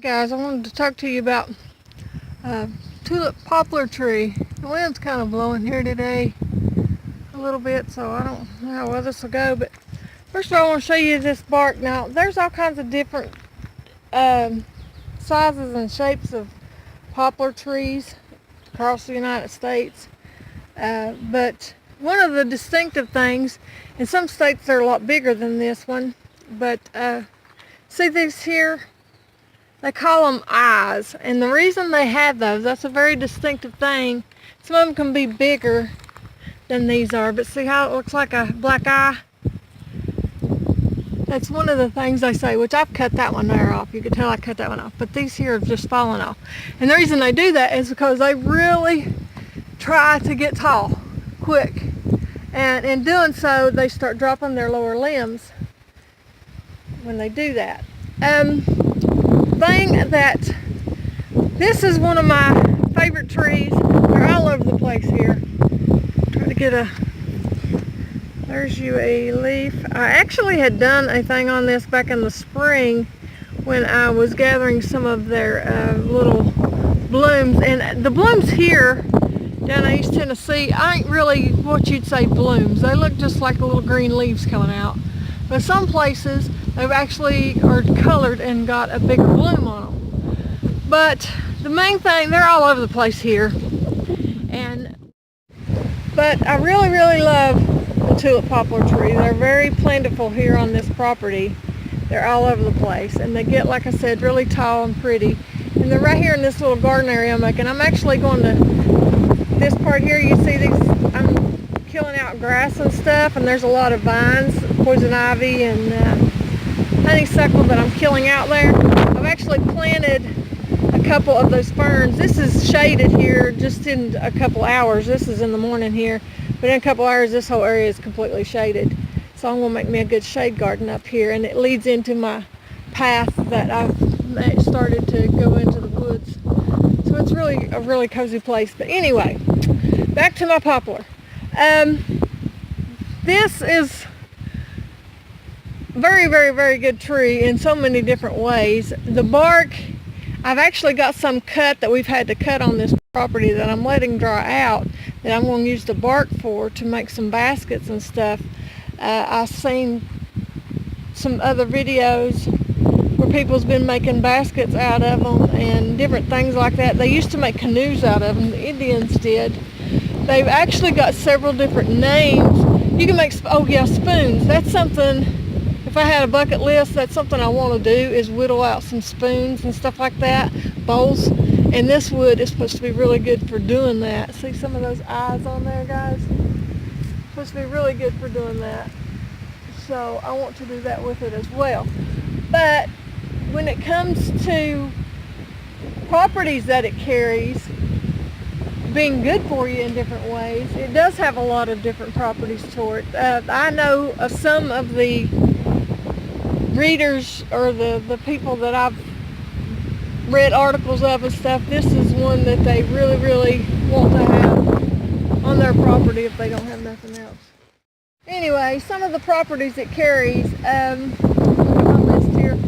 Guys, I wanted to talk to you about Tulip Poplar tree. The wind's kind of blowing here today a little bit, so I don't know how well this will go. But first of all, I want to show you this bark. Now, there's all kinds of different sizes and shapes of poplar trees across the United States. But one of the distinctive things, in some states they're a lot bigger than this one, but see these here? They call them eyes, and the reason they have those, that's a very distinctive thing. Some of them can be bigger than these are, but see how it looks like a black eye? That's one of the things they say, which I've cut that one there off. You can tell I cut that one off, but these here have just fallen off. And the reason they do that is because they really try to get tall quick, and in doing so they start dropping their lower limbs when they do that. Thing that this is one of my favorite trees. They're all over the place here. Try to get there's you a leaf. I actually had done a thing on this back in the spring when I was gathering some of their little blooms, and the blooms here down in East Tennessee ain't really what you'd say blooms. They look just like little green leaves coming out. But some places they've actually are colored and got a bigger bloom on them. But the main thing, they're all over the place here. But I really love the tulip poplar tree. They're very plentiful here on this property. They're all over the place, and they get, like I said, really tall and pretty. And they're right here in this little garden area I'm making. I'm actually going to this part here. You see these? I'm killing out grass and stuff, and there's a lot of vines, poison ivy and honeysuckle that I'm killing out there. I've actually planted a couple of those ferns. This is shaded here just in a couple hours. This is in the morning here, but in a couple hours this whole area is completely shaded. So I'm going to make me a good shade garden up here, and it leads into my path that I've started to go into the woods. So it's really a really cozy place. But anyway, back to my poplar. This is very good tree in so many different ways. The bark, I've actually got some cut that we've had to cut on this property that I'm letting dry out, that I'm going to use the bark for to make some baskets and stuff. I've seen some other videos where people's been making baskets out of them and different things like that. They used to make canoes out of them, the Indians did. They've actually got several different names. You can make, oh yeah, spoons. That's something, if I had a bucket list, that's something I want to do, is whittle out some spoons and stuff like that, bowls. And this wood is supposed to be really good for doing that. See some of those eyes on there, guys? It's supposed to be really good for doing that. So I want to do that with it as well. But when it comes to properties that it carries, being good for you in different ways, it does have a lot of different properties to it. I know of some of the readers or the people that I've read articles of and stuff, this is one that they really want to have on their property if they don't have nothing else. Anyway, some of the properties it carries, look at my list here.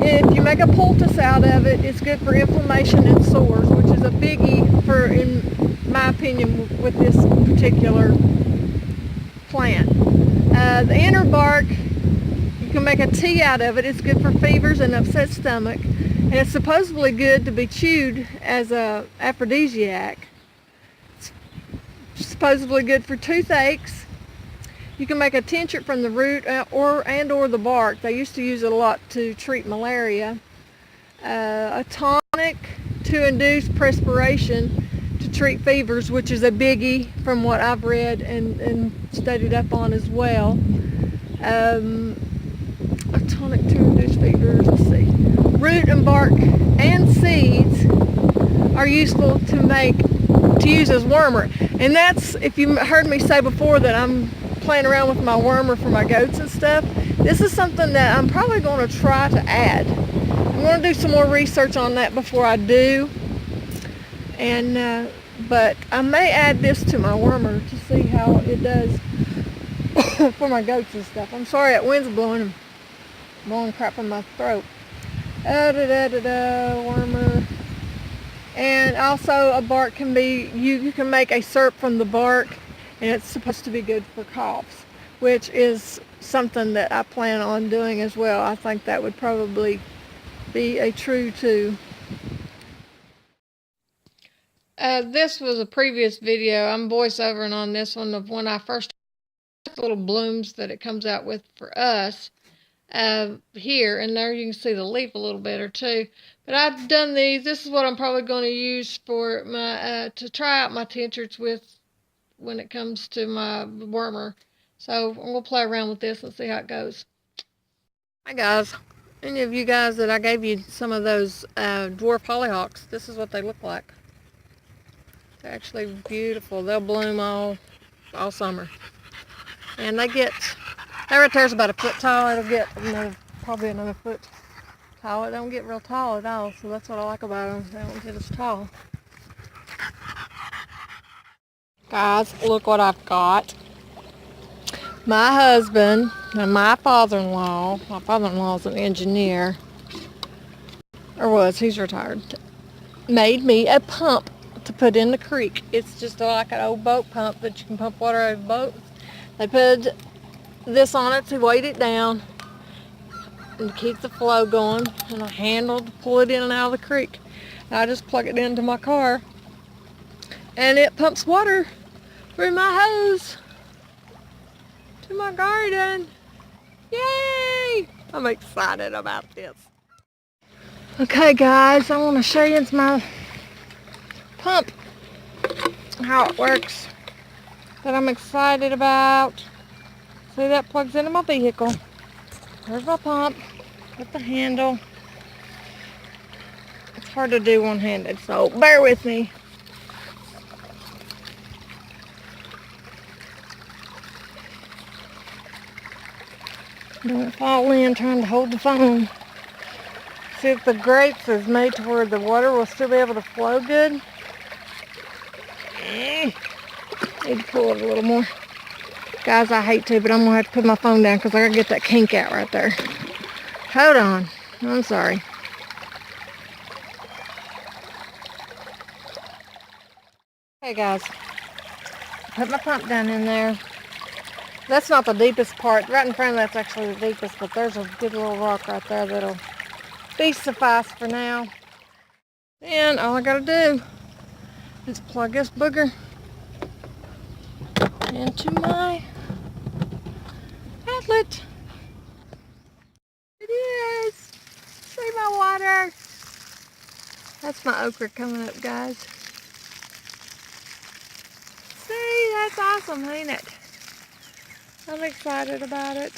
If you make a poultice out of it, it's good for inflammation and sores, which is a biggie for, in my opinion, with this particular plant. The inner bark, you can make a tea out of it. It's good for fevers and upset stomach, and it's supposedly good to be chewed as a aphrodisiac. It's supposedly good for toothaches. You can make a tincture from the root or the bark. They used to use it a lot to treat malaria. A tonic to induce perspiration to treat fevers, which is a biggie from what I've read and studied up on as well. A tonic to induce fevers, let's see. Root and bark and seeds are useful to use as wormer. And that's, if you heard me say before that I'm playing around with my wormer for my goats and stuff, this is something that I'm probably going to try to add. I'm going to do some more research on that before I do, and but I may add this to my wormer to see how it does for my goats and stuff. I'm sorry, that wind's blowing crap in my throat. Wormer. And also a bark can be, you can make a syrup from the bark, and it's supposed to be good for coughs, which is something that I plan on doing as well. I think that would probably be a true too. This was a previous video. I'm voiceovering on this one of when I first little blooms that it comes out with for us here, and there you can see the leaf a little better too. But I've done these. This is what I'm probably going to use for my to try out my tinctures with when it comes to my wormer. So I'm going to play around with this and see how it goes. Hi guys. Any of you guys that I gave you some of those dwarf hollyhocks, this is what they look like. They're actually beautiful. They'll bloom all summer. And they get, that right there's about a foot tall. It'll get probably another foot tall. It don't get real tall at all, so that's what I like about them. They don't get as tall. Guys, look what I've got. My husband and my father-in-law's an engineer, or was, he's retired, made me a pump to put in the creek. It's just like an old boat pump that you can pump water out of boats. They put this on it to weight it down and keep the flow going, and a handle to pull it in and out of the creek. I just plug it into my car and it pumps water through my hose to my garden. Yay! I'm excited about this. Okay guys, I want to show you my pump, how it works, that I'm excited about. See, that plugs into my vehicle. There's my pump with the handle. It's hard to do one-handed, so bear with me. Don't fall in trying to hold the phone. See if the grates is made to where the water will still be able to flow good. Need to pull it a little more. Guys, I hate to, but I'm going to have to put my phone down because I got to get that kink out right there. Hold on. I'm sorry. Hey guys, put my pump down in there. That's not the deepest part. Right in front of that's actually the deepest, but there's a good little rock right there that'll be suffice for now. And all I gotta do is plug this booger into my outlet. It is. See my water. That's my okra coming up, guys. See, that's awesome, ain't it? I'm excited about it.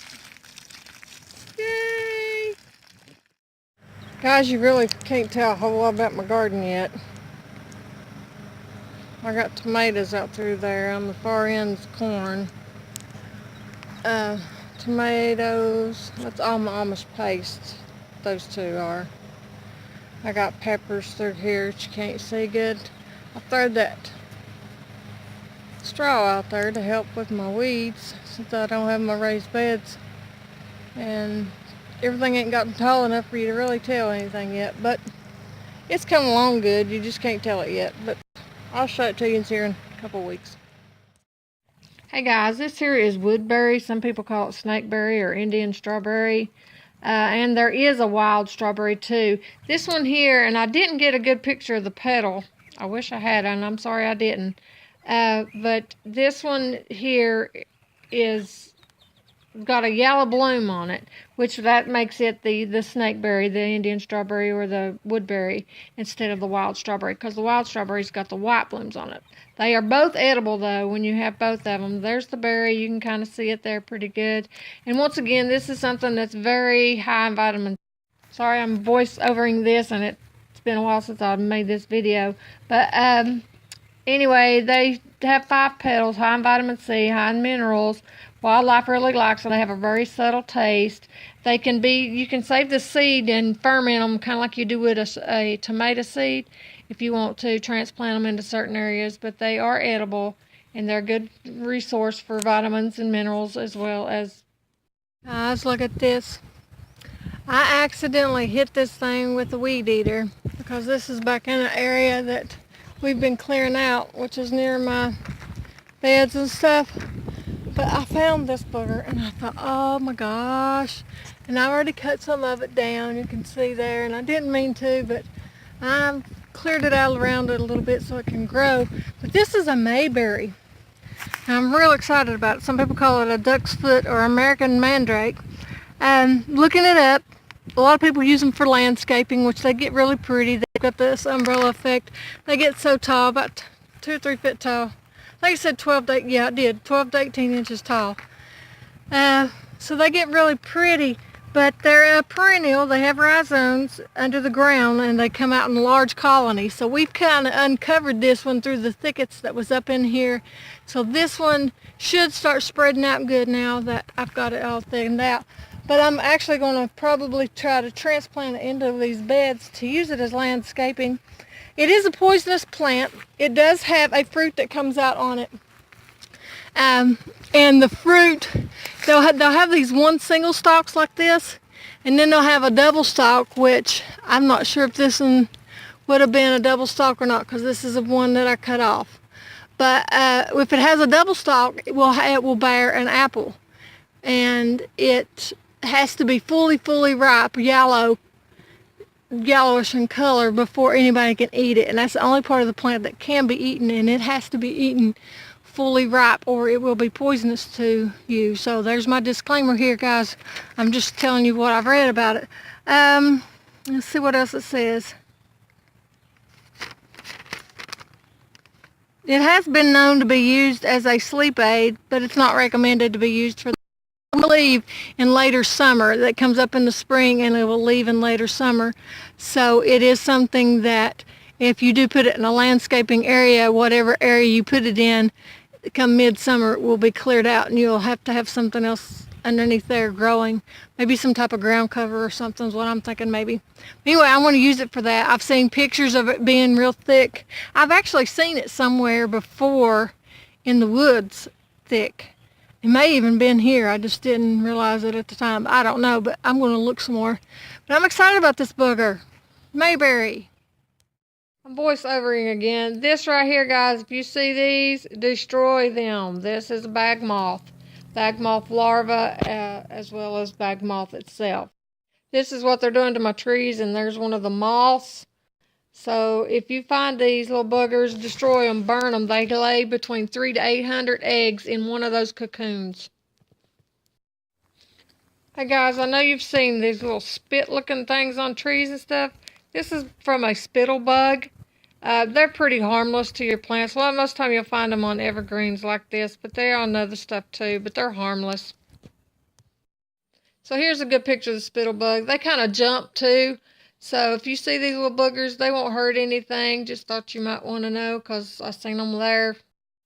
Yay! Guys, you really can't tell a whole lot about my garden yet. I got tomatoes out through there. On the far end's corn. Tomatoes. That's all my Amish paste. Those two are. I got peppers through here that you can't see good. I threw that straw out there to help with my weeds since I don't have my raised beds. And everything ain't gotten tall enough for you to really tell anything yet, but it's coming along good. You just can't tell it yet, but I'll show it to you here in a couple weeks. Hey guys, this here is woodberry. Some people call it snakeberry or Indian strawberry. And there is a wild strawberry too. This one here, and I didn't get a good picture of the petal. I wish I had, and I'm sorry I didn't. But this one here is got a yellow bloom on it, which that makes it the snakeberry, the Indian strawberry, or the woodberry instead of the wild strawberry, because the wild strawberry's got the white blooms on it. They are both edible though when you have both of them. There's the berry, you can kind of see it there pretty good. And once again, this is something that's very high in vitamin. Sorry, I'm voice overing this, and it's been a while since I've made this video, but anyway, they have 5 petals, high in vitamin C, high in minerals. Wildlife really likes them. They have a very subtle taste. They can be, you can save the seed and ferment them kind of like you do with a tomato seed if you want to transplant them into certain areas, but they are edible and they're a good resource for vitamins and minerals as well as. Guys, look at this. I accidentally hit this thing with a weed eater because this is back in an area that we've been clearing out, which is near my beds and stuff. But I found this booger and I thought, oh my gosh. And I already cut some of it down, you can see there, and I didn't mean to, but I've cleared it out around it a little bit so it can grow. But this is a mayberry. I'm real excited about it. Some people call it a duck's foot or American mandrake. Looking it up, a lot of people use them for landscaping, which they get really pretty. They've got this umbrella effect. They get so tall, about 2 or 3 feet tall. Like I said, 12 to 12 to 18 inches tall. So they get really pretty, but they're perennial. They have rhizomes under the ground, and they come out in large colonies. So we've kind of uncovered this one through the thickets that was up in here. So this one should start spreading out good now that I've got it all thinned out. But I'm actually going to probably try to transplant it into these beds to use it as landscaping. It is a poisonous plant. It does have a fruit that comes out on it. And the fruit, they'll have these one single stalks like this, and then they'll have a double stalk, which I'm not sure if this one would have been a double stalk or not, because this is the one that I cut off. But if it has a double stalk, it will bear an apple, and it has to be fully ripe, yellowish in color before anybody can eat it. And that's the only part of the plant that can be eaten, and it has to be eaten fully ripe or it will be poisonous to you. So there's my disclaimer here, guys. I'm just telling you what I've read about it. Let's see what else it says. It has been known to be used as a sleep aid, but it's not recommended to be used for leave in later summer. That comes up in the spring and it will leave in later summer. So it is something that if you do put it in a landscaping area, whatever area you put it in, come midsummer it will be cleared out and you'll have to have something else underneath there growing. Maybe some type of ground cover or something is what I'm thinking maybe. Anyway, I want to use it for that. I've seen pictures of it being real thick. I've actually seen it somewhere before in the woods thick. It may even been here. I just didn't realize it at the time. I don't know, but I'm going to look some more. But I'm excited about this booger. Mayberry. I'm voiceovering again. This right here, guys, if you see these, destroy them. This is a bag moth larva, as well as bag moth itself. This is what they're doing to my trees, and there's one of the moths. So if you find these little buggers, destroy them, burn them. They lay between 300 to 800 eggs in one of those cocoons. Hey guys, I know you've seen these little spit-looking things on trees and stuff. This is from a spittle bug. They're pretty harmless to your plants. Well, most of the time you'll find them on evergreens like this, but they're on other stuff too, but they're harmless. So here's a good picture of the spittle bug. They kind of jump too. So if you see these little boogers, they won't hurt anything. Just thought you might want to know because I seen them there.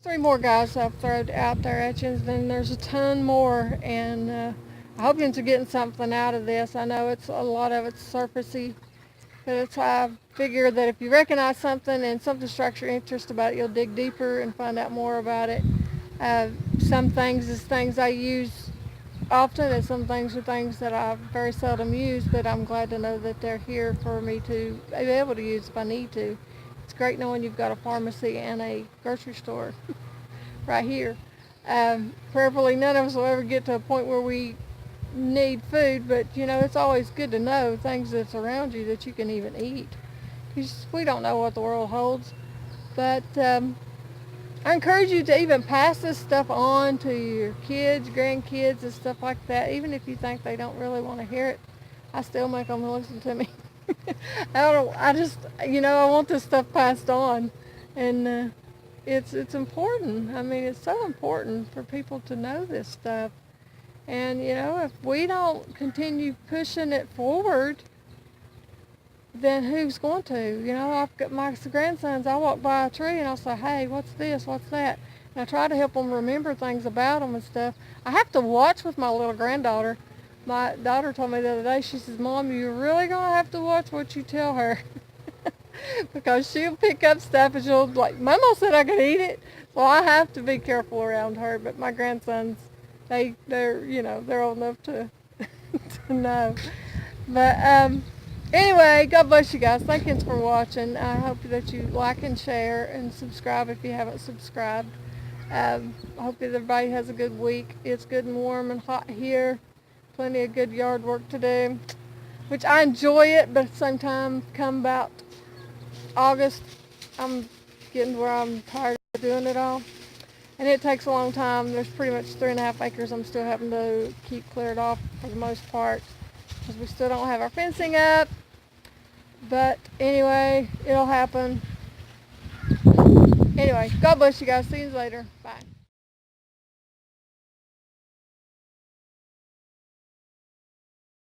3 more guys I've thrown out there at you, and then there's a ton more. And I hope you're getting something out of this. I know it's a lot of it's surfacey, but it's I figure that if you recognize something and something strikes your interest about it, you'll dig deeper and find out more about it. Some things is things I use often, and some things are things that I very seldom use, but I'm glad to know that they're here for me to be able to use if I need to. It's great knowing you've got a pharmacy and a grocery store right here. Prayerfully, none of us will ever get to a point where we need food, but you know, it's always good to know things that's around you that you can even eat, because we don't know what the world holds. But I encourage you to even pass this stuff on to your kids, grandkids, and stuff like that. Even if you think they don't really want to hear it, I still make them listen to me. I just, you know, I want this stuff passed on, and it's important. I mean, it's so important for people to know this stuff. And you know, if we don't continue pushing it forward, then who's going to? You know, I've got my grandsons, I walk by a tree and I'll say, hey, what's this, what's that? And I try to help them remember things about them and stuff. I have to watch with my little granddaughter. My daughter told me the other day, she says, Mom, you're really going to have to watch what you tell her. Because she'll pick up stuff and she'll like, Mama said I could eat it. So I have to be careful around her. But my grandsons, they're you know, they're old enough to, to know. But anyway, God bless you guys. Thank you for watching. I hope that you like and share and subscribe if you haven't subscribed. I hope that everybody has a good week. It's good and warm and hot here. Plenty of good yard work to do, which I enjoy it, but at the same time, come about August, I'm getting to where I'm tired of doing it all. And it takes a long time. There's pretty much 3.5 acres I'm still having to keep cleared off for the most part, because we still don't have our fencing up. But anyway, it'll happen. Anyway, God bless you guys. See you later. Bye.